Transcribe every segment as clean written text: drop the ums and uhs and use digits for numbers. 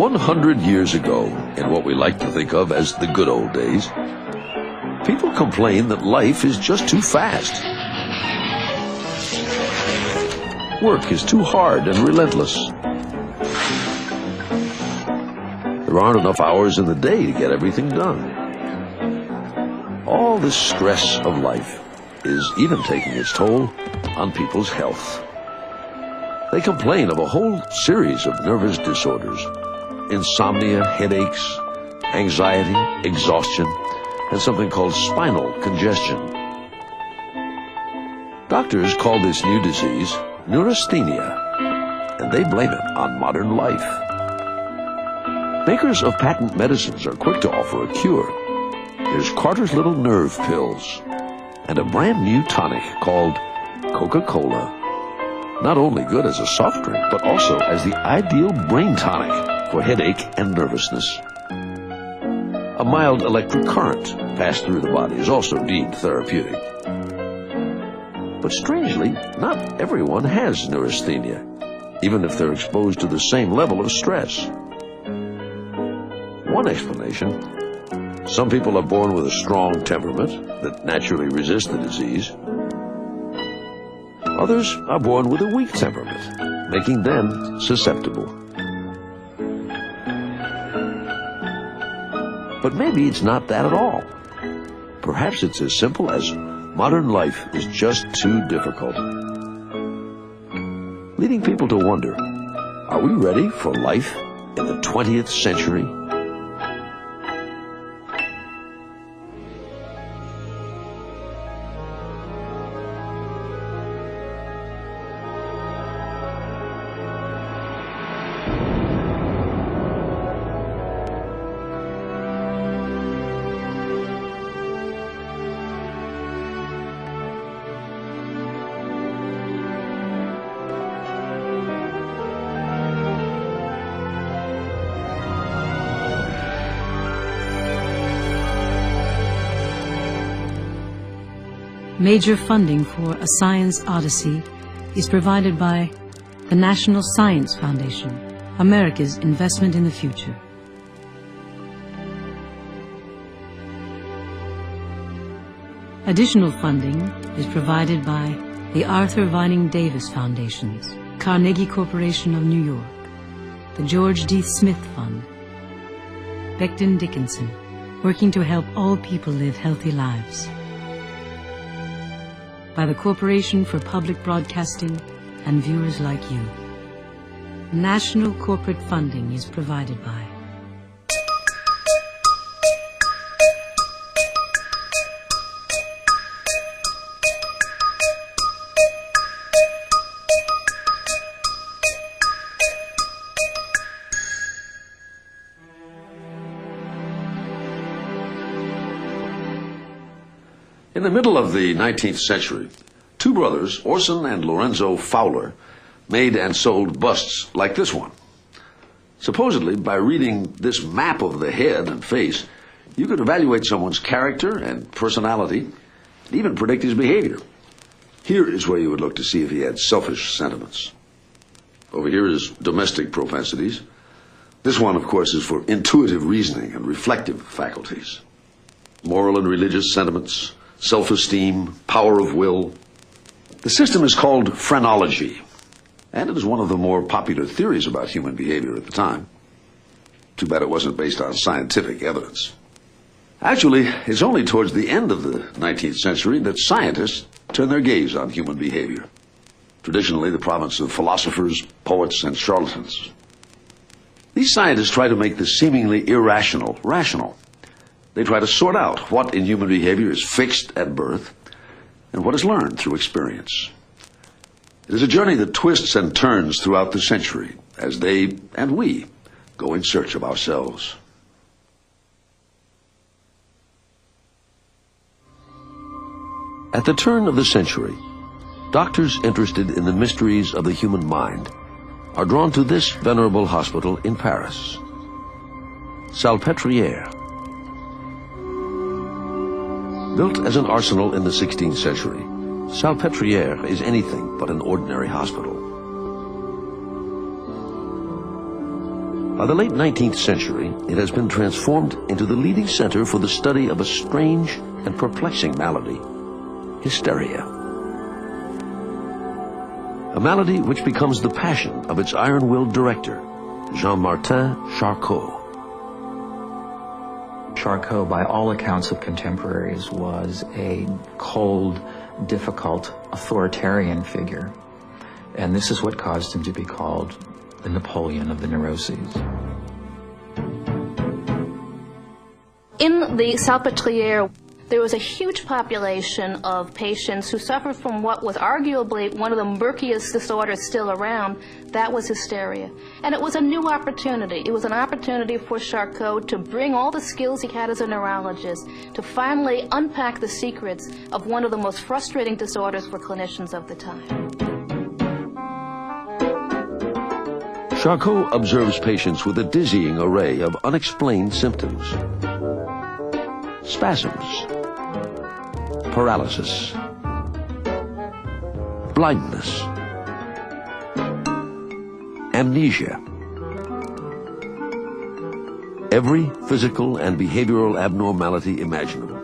100 years ago, in what we like to think of as the good old days, people complained that life is just too fast. Work is too hard and relentless. There aren't enough hours in the day to get everything done. All this stress of life is even taking its toll on people's health. They complain of a whole series of nervous disorders: insomnia, headaches, anxiety, exhaustion, and something called spinal congestion. Doctors call this new disease neurasthenia, and they blame it on modern life. Makers of patent medicines are quick to offer a cure. There's Carter's Little Nerve Pills, and a brand new tonic called Coca-Cola. Not only good as a soft drink, but also as the ideal brain tonic for headache and nervousness. A mild electric current passed through the body is also deemed therapeutic. But strangely, not everyone has neurasthenia, even if they're exposed to the same level of stress. One explanation: some people are born with a strong temperament that naturally resists the disease. Others are born with a weak temperament, making them susceptible. But maybe it's not that at all. Perhaps it's as simple as modern life is just too difficult, leading people to wonder, are we ready for life in the 20th century? Major funding for A Science Odyssey is provided by the National Science Foundation, America's investment in the future. Additional funding is provided by the Arthur Vining Davis Foundations, Carnegie Corporation of New York, the George D. Smith Fund, Becton Dickinson, working to help all people live healthy lives, by the Corporation for Public Broadcasting and viewers like you. National corporate funding is provided by In the middle of the 19th century, two brothers, Orson and Lorenzo Fowler, made and sold busts like this one. Supposedly, by reading this map of the head and face, you could evaluate someone's character and personality, and even predict his behavior. Here is where you would look to see if he had selfish sentiments. Over here is domestic propensities. This one, of course, is for intuitive reasoning and reflective faculties. Moral and religious sentiments, self-esteem, power of will. The system is called phrenology, and it is one of the more popular theories about human behavior at the time. Too bad it wasn't based on scientific evidence. Actually, it's only towards the end of the 19th century that scientists turn their gaze on human behavior. Traditionally the province of philosophers, poets, and charlatans. These scientists try to make the seemingly irrational rational. They try to sort out what in human behavior is fixed at birth and what is learned through experience. It is a journey that twists and turns throughout the century as they and we go in search of ourselves. At the turn of the century, doctors interested in the mysteries of the human mind are drawn to this venerable hospital in Paris, Salpêtrière. Built as an arsenal in the 16th century, Salpêtrière is anything but an ordinary hospital. By the late 19th century, it has been transformed into the leading center for the study of a strange and perplexing malady, hysteria. A malady which becomes the passion of its iron-willed director, Jean-Martin Charcot. Charcot, by all accounts of contemporaries, was a cold, difficult, authoritarian figure. And this is what caused him to be called the Napoleon of the neuroses. In the Salpêtrière, there was a huge population of patients who suffered from what was arguably one of the murkiest disorders still around. That was hysteria. And it was a new opportunity. It was an opportunity for Charcot to bring all the skills he had as a neurologist to finally unpack the secrets of one of the most frustrating disorders for clinicians of the time. Charcot observes patients with a dizzying array of unexplained symptoms. Spasms, paralysis, blindness, amnesia. Every physical and behavioral abnormality imaginable,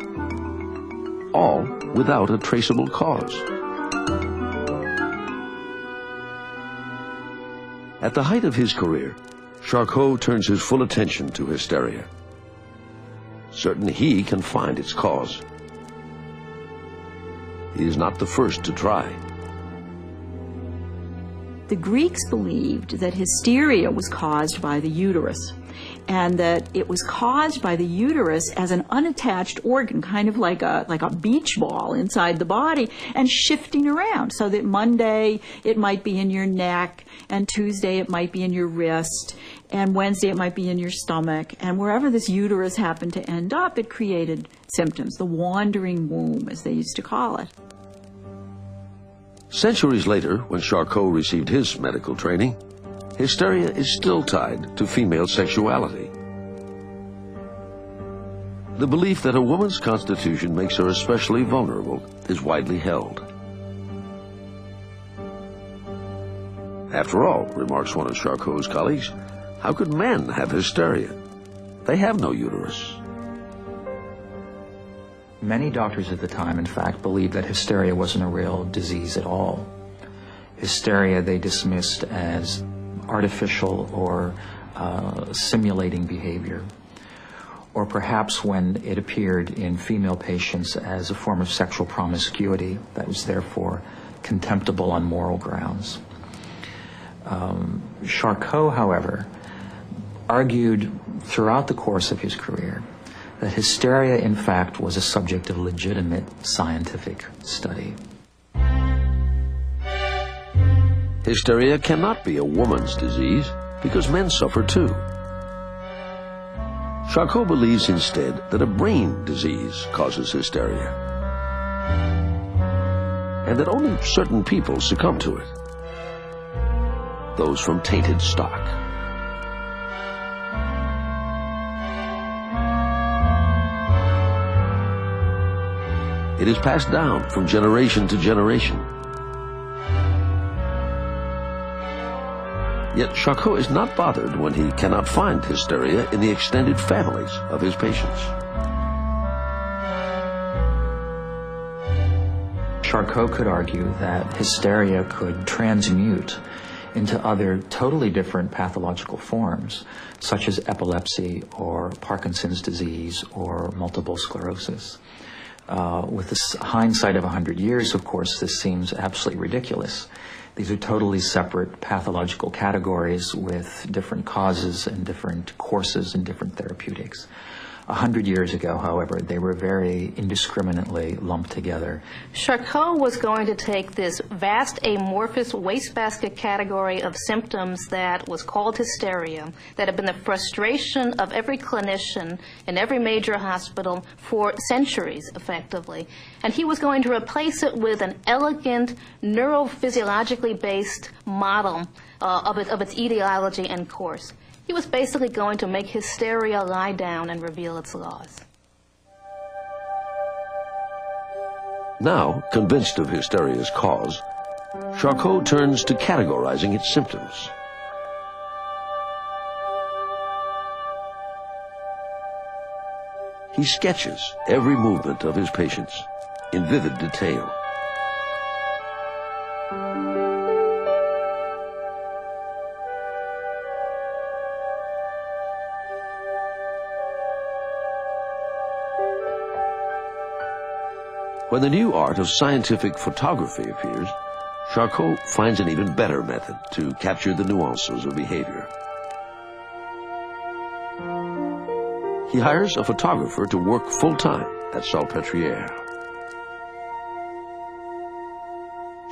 all without a traceable cause. At the height of his career, Charcot turns his full attention to hysteria, certain he can find its cause. He is not the first to try. The Greeks believed that hysteria was caused by the uterus, and that it was caused by the uterus as an unattached organ, kind of like a beach ball inside the body, and shifting around, so that Monday it might be in your neck, and Tuesday it might be in your wrist, and Wednesday it might be in your stomach, and wherever this uterus happened to end up, it created symptoms, the wandering womb, as they used to call it. Centuries later, when Charcot received his medical training, hysteria is still tied to female sexuality. The belief that a woman's constitution makes her especially vulnerable is widely held. After all, remarks one of Charcot's colleagues, how could men have hysteria? They have no uterus. Many doctors at the time, in fact, believed that hysteria wasn't a real disease at all. Hysteria they dismissed as artificial or simulating behavior, or perhaps when it appeared in female patients as a form of sexual promiscuity that was therefore contemptible on moral grounds. Charcot, however, argued throughout the course of his career that hysteria, in fact, was a subject of legitimate scientific study. Hysteria cannot be a woman's disease because men suffer too. Charcot believes instead that a brain disease causes hysteria, and that only certain people succumb to it, those from tainted stock. It is passed down from generation to generation. Yet Charcot is not bothered when he cannot find hysteria in the extended families of his patients. Charcot could argue that hysteria could transmute into other totally different pathological forms, such as epilepsy or Parkinson's disease or multiple sclerosis. With this hindsight of 100 years, of course, this seems absolutely ridiculous. These are totally separate pathological categories with different causes and different courses and different therapeutics. 100 years ago, however, they were very indiscriminately lumped together. Charcot was going to take this vast amorphous wastebasket category of symptoms that was called hysteria, that had been the frustration of every clinician in every major hospital for centuries, effectively, and he was going to replace it with an elegant, neurophysiologically based model of its etiology and course. He was basically going to make hysteria lie down and reveal its laws. Now, convinced of hysteria's cause, Charcot turns to categorizing its symptoms. he sketches every movement of his patients in vivid detail. When the new art of scientific photography appears, Charcot finds an even better method to capture the nuances of behavior. He hires a photographer to work full-time at Salpêtrière.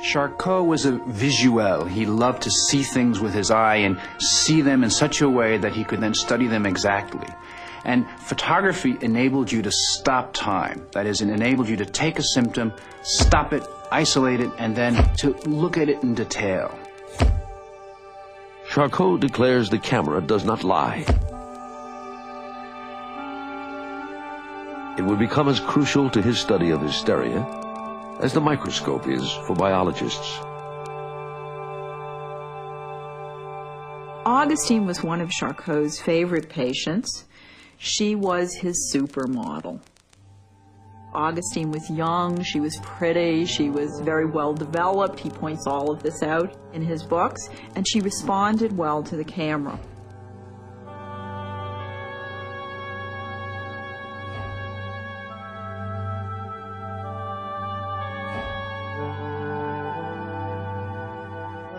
Charcot was a visuel. He loved to see things with his eye and see them in such a way that he could then study them exactly. And photography enabled you to stop time. That is, it enabled you to take a symptom, stop it, isolate it, and then to look at it in detail. Charcot declares the camera does not lie. It would become as crucial to his study of hysteria as the microscope is for biologists. Augustine was one of Charcot's favorite patients. She was his supermodel. Augustine was young, she was pretty, she was very well developed. He points all of this out in his books, and she responded well to the camera.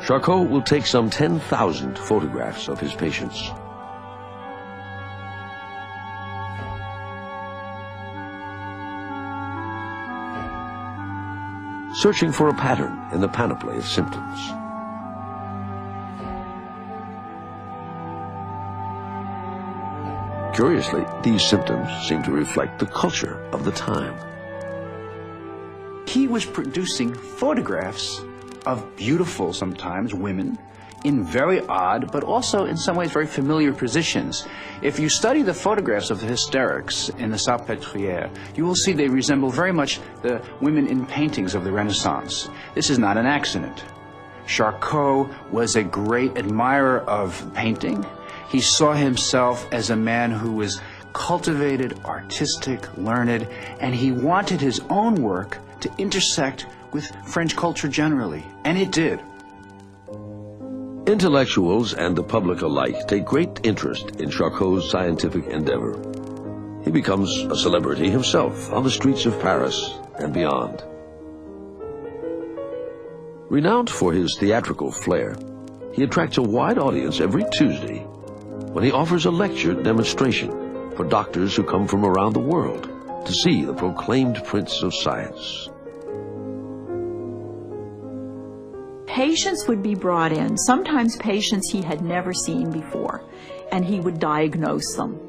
Charcot will take some 10,000 photographs of his patients. Searching for a pattern in the panoply of symptoms. Curiously, these symptoms seem to reflect the culture of the time. He was producing photographs of beautiful, sometimes, women in very odd, but also in some ways very familiar positions. If you study the photographs of the hysterics in the Salpêtrière, you will see they resemble very much the women in paintings of the Renaissance. This is not an accident. Charcot was a great admirer of painting. He saw himself as a man who was cultivated, artistic, learned, and he wanted his own work to intersect with French culture generally, and it did. Intellectuals and the public alike take great interest in Charcot's scientific endeavor. He becomes a celebrity himself on the streets of Paris and beyond. Renowned for his theatrical flair, he attracts a wide audience every Tuesday when he offers a lecture demonstration for doctors who come from around the world to see the proclaimed prince of science. Patients would be brought in, sometimes patients he had never seen before, and he would diagnose them.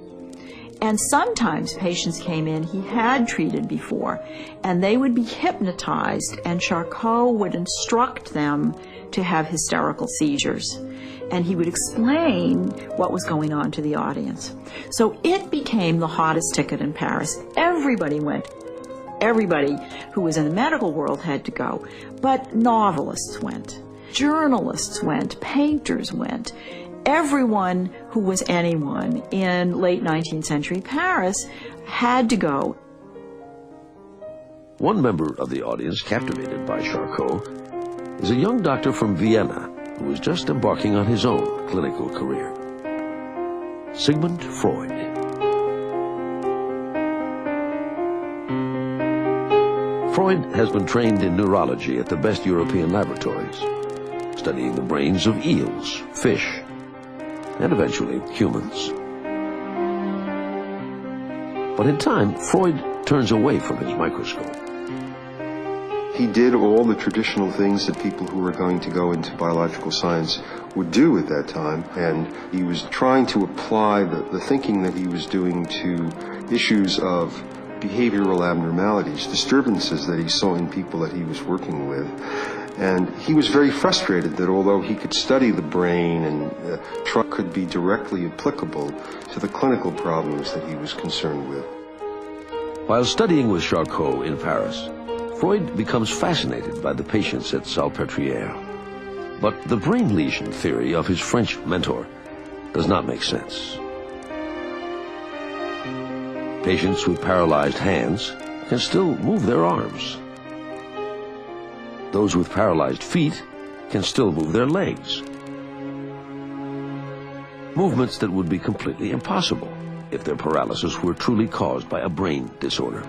And sometimes patients came in he had treated before, and they would be hypnotized, and Charcot would instruct them to have hysterical seizures. And he would explain what was going on to the audience. So it became the hottest ticket in Paris. Everybody went. Everybody who was in the medical world had to go, but novelists went, journalists went, painters went. Everyone who was anyone in late 19th century Paris had to go. One member of the audience captivated by Charcot is a young doctor from Vienna who was just embarking on his own clinical career. Sigmund Freud. Freud has been trained in neurology at the best European laboratories, studying the brains of eels, fish, and eventually humans. But in time, Freud turns away from his microscope. He did all the traditional things that people who were going to go into biological science would do at that time, and he was trying to apply the thinking that he was doing to issues of behavioral abnormalities, disturbances that he saw in people that he was working with. And he was very frustrated that although he could study the brain and could be directly applicable to the clinical problems that he was concerned with. While studying with Charcot in Paris, Freud becomes fascinated by the patients at Salpêtrière. But the brain lesion theory of his French mentor does not make sense. Patients with paralyzed hands can still move their arms. Those with paralyzed feet can still move their legs. Movements that would be completely impossible if their paralysis were truly caused by a brain disorder.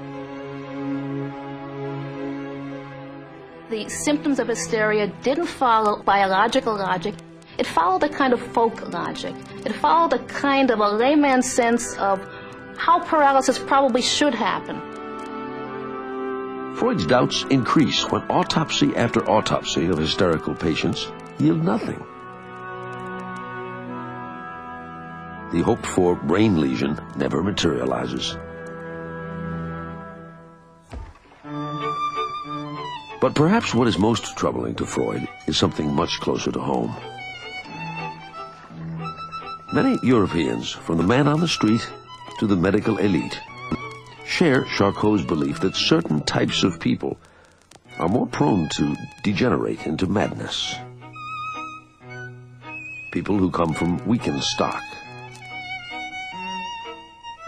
The symptoms of hysteria didn't follow biological logic. It followed a kind of folk logic. It followed a kind of a layman's sense of how paralysis probably should happen. Freud's doubts increase when autopsy after autopsy of hysterical patients yield nothing. The hoped-for brain lesion never materializes. But perhaps what is most troubling to Freud is something much closer to home. Many Europeans, from the man on the street to the medical elite, share Charcot's belief that certain types of people are more prone to degenerate into madness. People who come from weakened stock,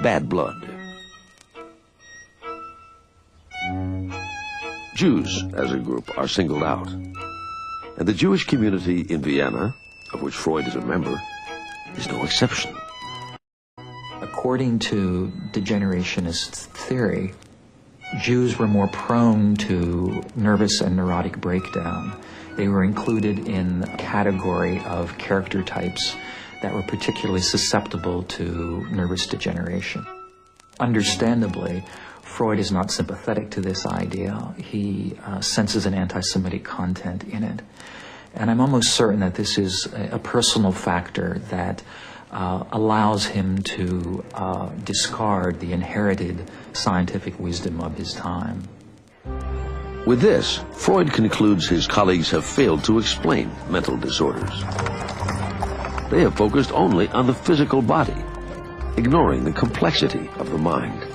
bad blood. Jews, as a group, are singled out. And the Jewish community in Vienna, of which Freud is a member, is no exception. According to degenerationist theory, Jews were more prone to nervous and neurotic breakdown. They were included in a category of character types that were particularly susceptible to nervous degeneration. Understandably, Freud is not sympathetic to this idea. He senses an anti-Semitic content in it. And I'm almost certain that this is a personal factor that allows him to discard the inherited scientific wisdom of his time. With this, Freud concludes his colleagues have failed to explain mental disorders. They have focused only on the physical body, ignoring the complexity of the mind.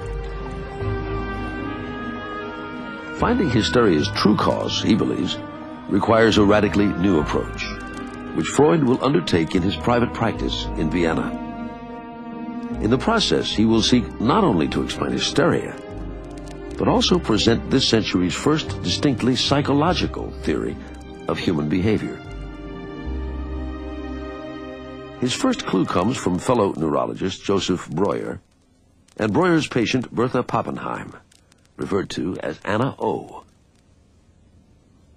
Finding hysteria's true cause, he believes, requires a radically new approach, which Freud will undertake in his private practice in Vienna. In the process, he will seek not only to explain hysteria, but also present this century's first distinctly psychological theory of human behavior. His first clue comes from fellow neurologist Joseph Breuer and Breuer's patient Bertha Pappenheim, referred to as Anna O.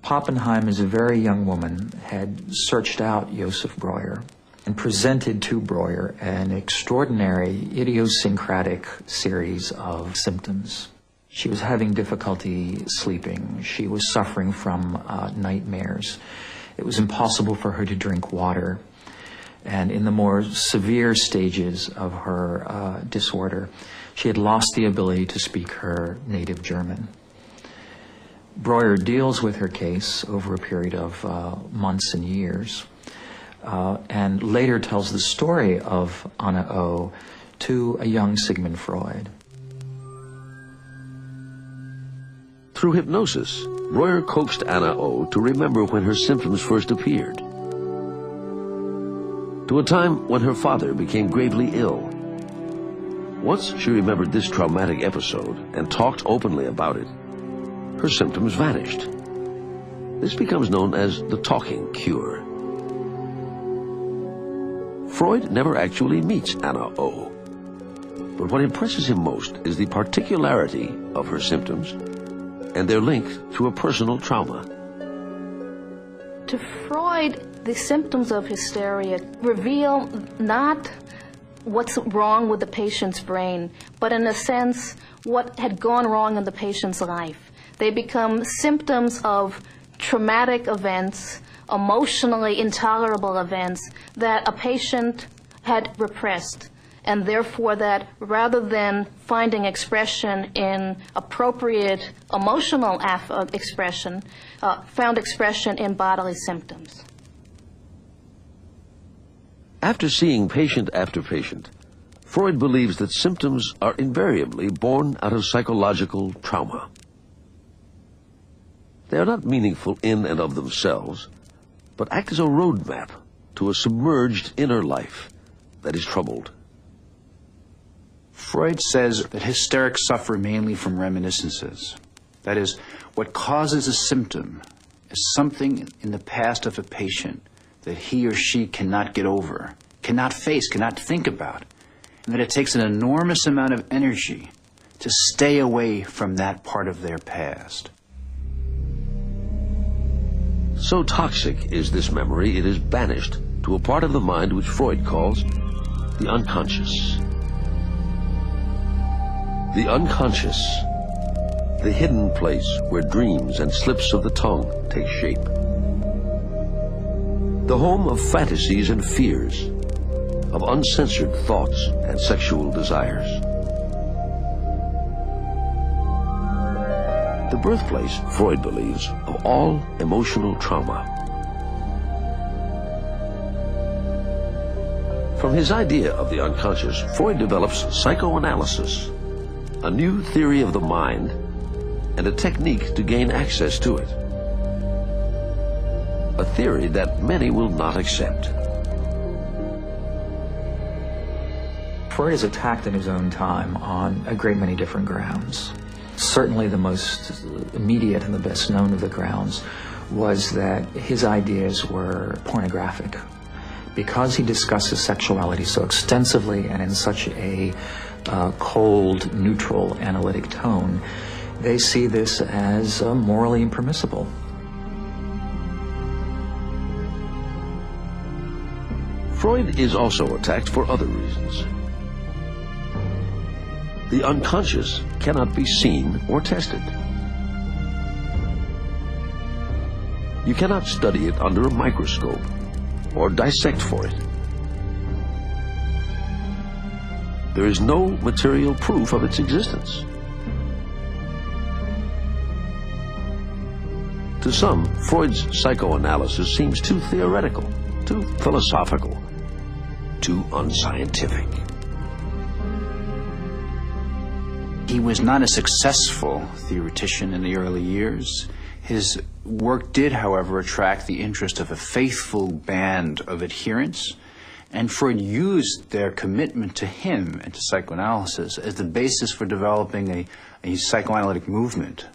Pappenheim, as a very young woman, had searched out Joseph Breuer and presented to Breuer an extraordinary idiosyncratic series of symptoms. She was having difficulty sleeping. She was suffering from nightmares. It was impossible for her to drink water. And in the more severe stages of her disorder, she had lost the ability to speak her native German. Breuer deals with her case over a period of months and years, and later tells the story of Anna O to a young Sigmund Freud. Through hypnosis, Breuer coaxed Anna O to remember when her symptoms first appeared, to a time when her father became gravely ill. Once she remembered this traumatic episode and talked openly about it, her symptoms vanished. This becomes known as the talking cure. Freud never actually meets Anna O, but what impresses him most is the particularity of her symptoms and their link to a personal trauma. To Freud, the symptoms of hysteria reveal not what's wrong with the patient's brain, but in a sense, what had gone wrong in the patient's life. They become symptoms of traumatic events, emotionally intolerable events that a patient had repressed, and therefore that rather than finding expression in appropriate emotional expression, found expression in bodily symptoms. After seeing patient after patient, Freud believes that symptoms are invariably born out of psychological trauma. They are not meaningful in and of themselves, but act as a roadmap to a submerged inner life that is troubled. Freud says that hysterics suffer mainly from reminiscences. That is, what causes a symptom is something in the past of a patient that he or she cannot get over, cannot face, cannot think about, and that it takes an enormous amount of energy to stay away from that part of their past. So toxic is this memory, it is banished to a part of the mind which Freud calls the unconscious. The unconscious, the hidden place where dreams and slips of the tongue take shape. The home of fantasies and fears, of uncensored thoughts and sexual desires. The birthplace, Freud believes, of all emotional trauma. From his idea of the unconscious, Freud develops psychoanalysis, a new theory of the mind and a technique to gain access to it. A theory that many will not accept. Freud is attacked in his own time on a great many different grounds. Certainly the most immediate and the best known of the grounds was that his ideas were pornographic. Because he discusses sexuality so extensively and in such a cold, neutral, analytic tone, they see this as morally impermissible. Freud is also attacked for other reasons. The unconscious cannot be seen or tested. You cannot study it under a microscope or dissect for it. There is no material proof of its existence. To some, Freud's psychoanalysis seems too theoretical, too philosophical, too unscientific. He was not a successful theoretician in the early years. His work did, however, attract the interest of a faithful band of adherents, and Freud used their commitment to him and to psychoanalysis as the basis for developing a psychoanalytic movement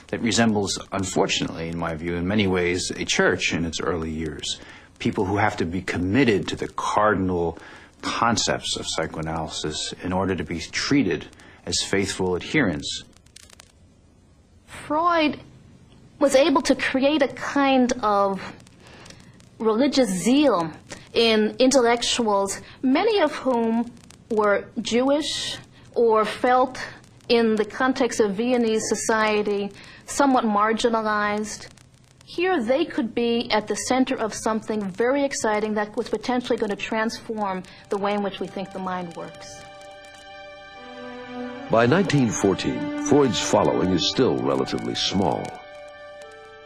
that resembles, unfortunately, in my view, in many ways, a church in its early years. People who have to be committed to the cardinal concepts of psychoanalysis in order to be treated as faithful adherents. Freud was able to create a kind of religious zeal in intellectuals, many of whom were Jewish or felt in the context of Viennese society somewhat marginalized. Here they could be at the center of something very exciting that was potentially going to transform the way in which we think the mind works. By 1914, Freud's following is still relatively small.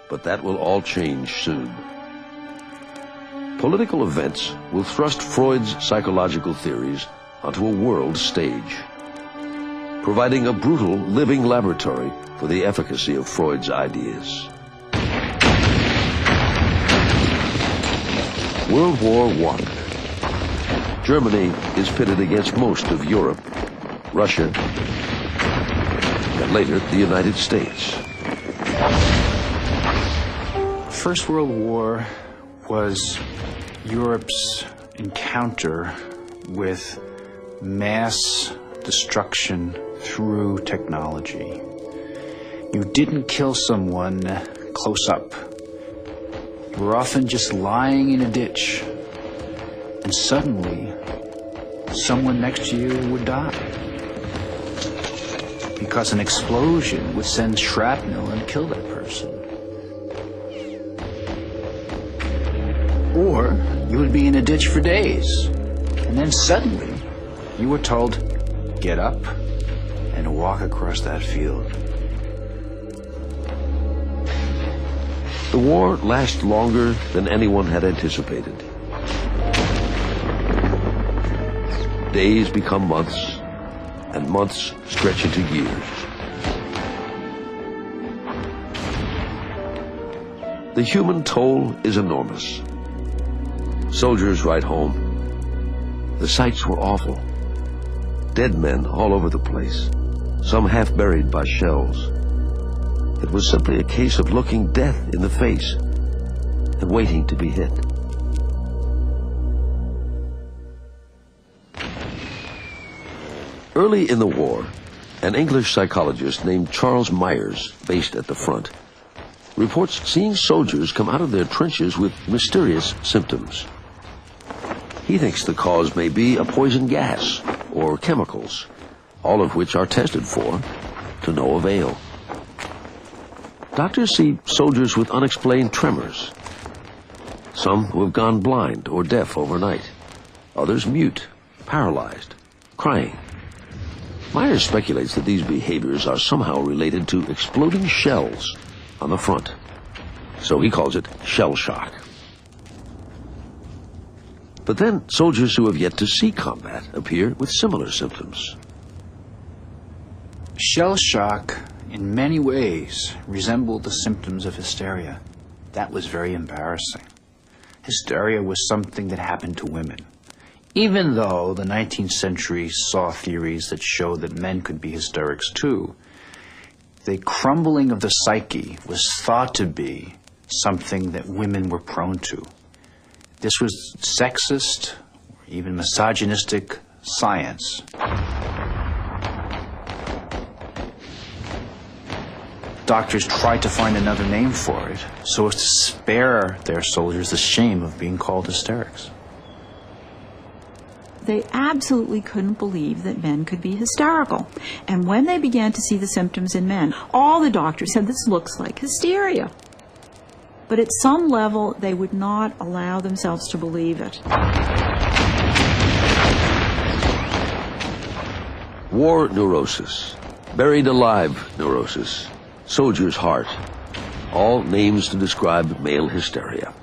But that will all change soon. Political events will thrust Freud's psychological theories onto a world stage, providing a brutal living laboratory for the efficacy of Freud's ideas. World War I. Germany is pitted against most of Europe, Russia, and later the United States. First World War was Europe's encounter with mass destruction through technology. You didn't kill someone close up. You were often just lying in a ditch, and suddenly someone next to you would die, because an explosion would send shrapnel and kill that person. Or you would be in a ditch for days, and then suddenly you were told, get up and walk across that field. The war lasted longer than anyone had anticipated. Days become months, and months stretch into years. The human toll is enormous. Soldiers write home, the sights were awful. dead men all over the place, some half buried by shells. It was simply a case of looking death in the face and waiting to be hit. Early in the war, an English psychologist named Charles Myers, based at the front, reports seeing soldiers come out of their trenches with mysterious symptoms. He thinks the cause may be a poison gas or chemicals, all of which are tested for to no avail. Doctors see soldiers with unexplained tremors, some who have gone blind or deaf overnight, others mute, paralyzed, crying. Myers speculates that these behaviors are somehow related to exploding shells on the front, so he calls it shell shock. But then soldiers who have yet to see combat appear with similar symptoms. Shell shock, in many ways, resembled the symptoms of hysteria. That was very embarrassing. Hysteria was something that happened to women. Even though the 19th century saw theories that showed that men could be hysterics too, the crumbling of the psyche was thought to be something that women were prone to. This was sexist, or even misogynistic science. Doctors tried to find another name for it so as to spare their soldiers the shame of being called hysterics. They absolutely couldn't believe that men could be hysterical. And when they began to see the symptoms in men, all the doctors said, this looks like hysteria. But at some level, they would not allow themselves to believe it. War neurosis, buried alive neurosis, soldier's heart, all names to describe male hysteria.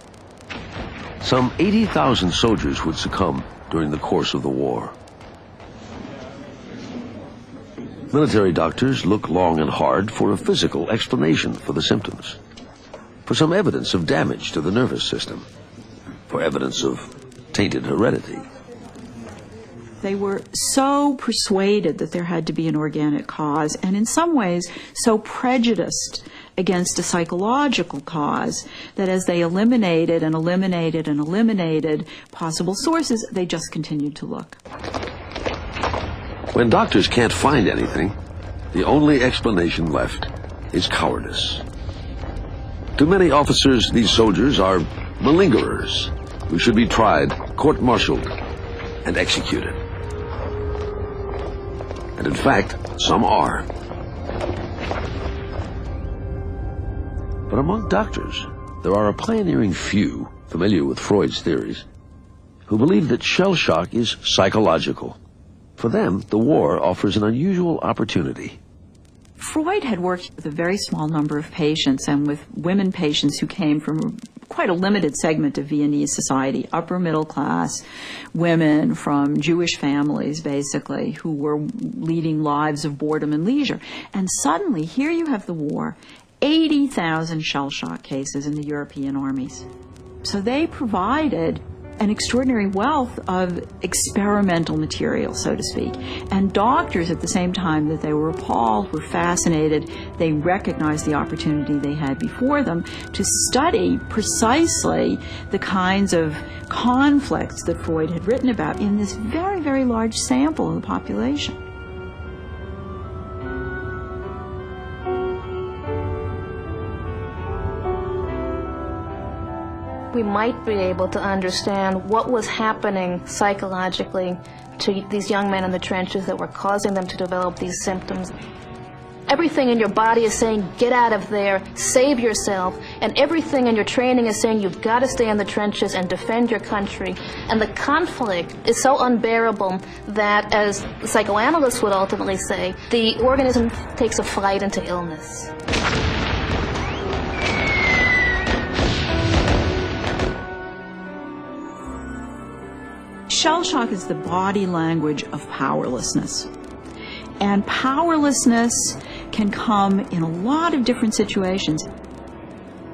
Some 80,000 soldiers would succumb during the course of the war. Military doctors look long and hard for a physical explanation for the symptoms, for some evidence of damage to the nervous system, for evidence of tainted heredity. They were so persuaded that there had to be an organic cause, and in some ways so prejudiced against a psychological cause that as they eliminated and eliminated and eliminated possible sources, they just continued to look. When doctors can't find anything, the only explanation left is cowardice. To many officers, these soldiers are malingerers who should be tried, court-martialed, and executed. And in fact, some are. But among doctors, there are a pioneering few familiar with Freud's theories who believe that shell shock is psychological. For them, the war offers an unusual opportunity. Freud had worked with a very small number of patients and with women patients who came from quite a limited segment of Viennese society, upper middle class women from Jewish families, basically, who were leading lives of boredom and leisure. And suddenly, here you have the war, 80,000 shell shock cases in the European armies. So they provided an extraordinary wealth of experimental material, so to speak. And doctors, at the same time that they were appalled, were fascinated. They recognized the opportunity they had before them to study precisely the kinds of conflicts that Freud had written about in this very, very large sample of the population. We might be able to understand what was happening psychologically to these young men in the trenches that were causing them to develop these symptoms. Everything in your body is saying, get out of there, save yourself, and everything in your training is saying you've got to stay in the trenches and defend your country. And the conflict is so unbearable that, as psychoanalysts would ultimately say, the organism takes a flight into illness. Shell shock is the body language of powerlessness. And powerlessness can come in a lot of different situations.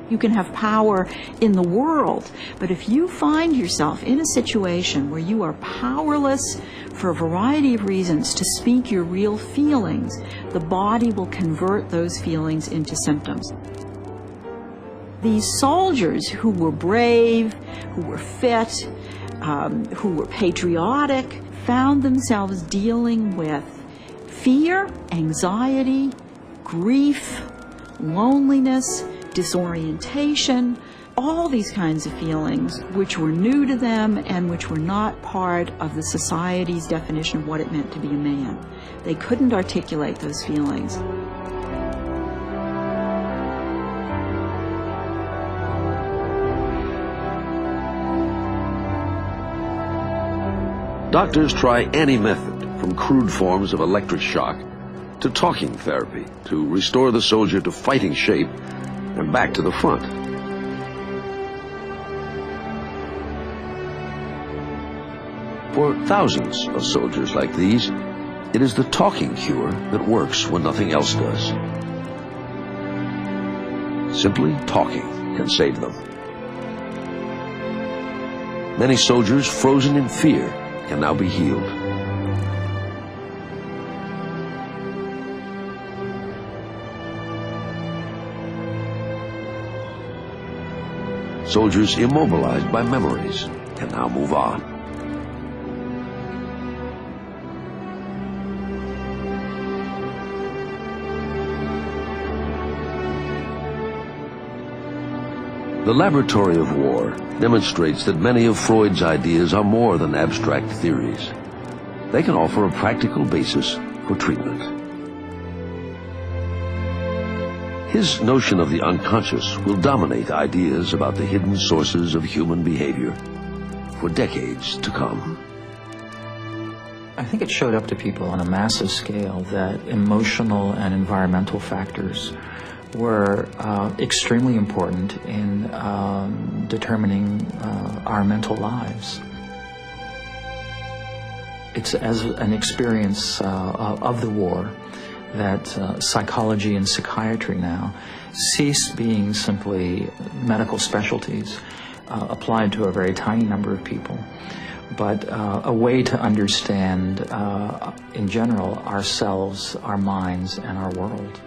You can have power in the world, but if you find yourself in a situation where you are powerless for a variety of reasons to speak your real feelings, the body will convert those feelings into symptoms. These soldiers who were brave, who were fit, who were patriotic, found themselves dealing with fear, anxiety, grief, loneliness, disorientation, all these kinds of feelings which were new to them and which were not part of the society's definition of what it meant to be a man. They couldn't articulate those feelings. Doctors try any method, from crude forms of electric shock to talking therapy, to restore the soldier to fighting shape and back to the front. For thousands of soldiers like these, it is the talking cure that works when nothing else does. Simply talking can save them. Many soldiers frozen in fear can now be healed. Soldiers immobilized by memories can now move on. The laboratory of war demonstrates that many of Freud's ideas are more than abstract theories. They can offer a practical basis for treatment. His notion of the unconscious will dominate ideas about the hidden sources of human behavior for decades to come. I think it showed up to people on a massive scale that emotional and environmental factors were extremely important in determining our mental lives. It's as an experience of the war that psychology and psychiatry now cease being simply medical specialties applied to a very tiny number of people, but a way to understand, in general, ourselves, our minds, and our world.